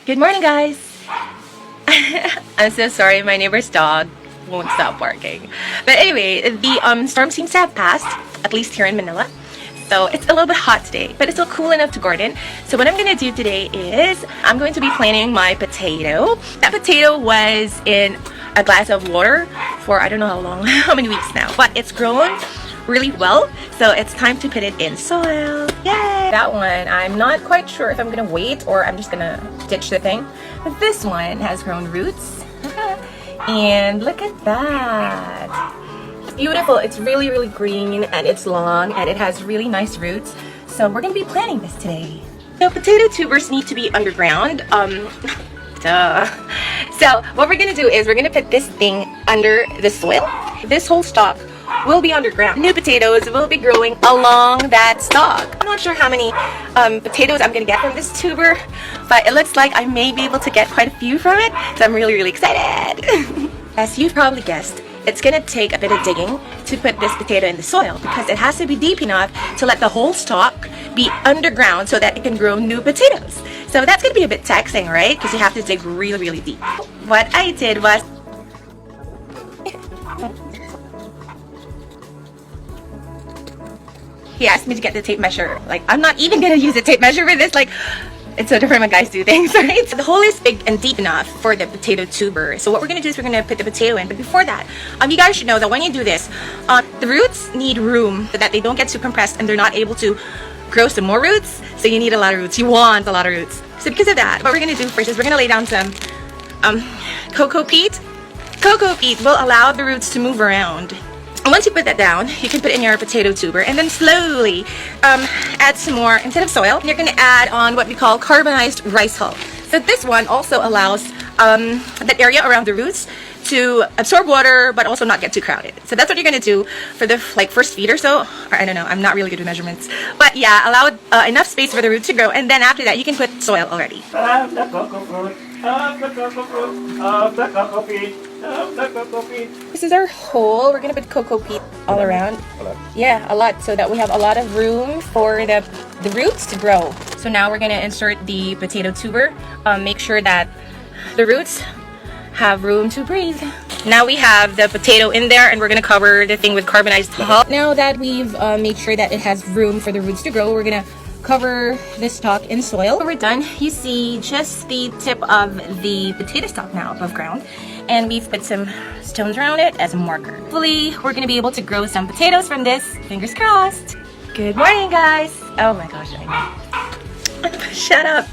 Good morning, guys. I'm so sorry, my neighbor's dog won't stop barking. But anyway, the storm seems to have passed, at least here in Manila. So it's a little bit hot today, but it's still cool enough to garden. So what I'm gonna do today is I'm going to be planting my potato. That potato was in a glass of water for I don't know how long, how many weeks now, but it's grown really well, so it's time to put it in soil. Yay! That one, I'm not quite sure if I'm gonna wait or I'm just gonna ditch the thing. But this one has grown roots. And look at that. It's beautiful. It's really, really green and it's long and it has really nice roots. So we're gonna be planting this today. So potato tubers need to be underground. Duh. So what we're gonna do is we're gonna put this thing under the soil. This whole stalk will be underground. New potatoes will be growing along that stalk. I'm not sure how many potatoes I'm gonna get from this tuber, but it looks like I may be able to get quite a few from it, so I'm really, really excited. As you've probably guessed, it's gonna take a bit of digging to put this potato in the soil because it has to be deep enough to let the whole stalk be underground so that it can grow new potatoes. So that's gonna be a bit taxing, right? Because you have to dig really, really deep. What I did was he asked me to get the tape measure. Like, I'm not even gonna use a tape measure for this. Like, it's so different when guys do things, right? So the hole is big and deep enough for the potato tuber. So what we're gonna do is we're gonna put the potato in. But before that, you guys should know that when you do this, the roots need room so that they don't get too compressed and they're not able to grow some more roots. So you need a lot of roots. You want a lot of roots. So because of that, what we're gonna do first is we're gonna lay down some coco peat. Coco peat will allow the roots to move around. And once you put that down, you can put in your potato tuber and then slowly add some more. Instead of soil, you're going to add on what we call carbonized rice hull. So this one also allows that area around the roots to absorb water but also not get too crowded. So that's what you're going to do for the first feet or so. Or I don't know, I'm not really good with measurements. But yeah, allow enough space for the roots to grow, and then after that you can put soil already. Of the cocoa fruit, of the cocoa fruit, of the cocoa peat, of the cocoa peat. This is our hole. We're going to put cocoa peat all around. Yeah, a lot, so that we have a lot of room for the roots to grow. So now we're going to insert the potato tuber. Make sure that the roots have room to breathe. Now we have the potato in there and we're going to cover the thing with carbonized hull. Now that we've made sure that it has room for the roots to grow, we're going to cover this stalk in soil. When we're done, you see just the tip of the potato stalk now above ground, and we've put some stones around it as a marker. Hopefully we're going to be able to grow some potatoes from this. Fingers crossed. Good morning, guys. Oh my gosh, I know. Shut up.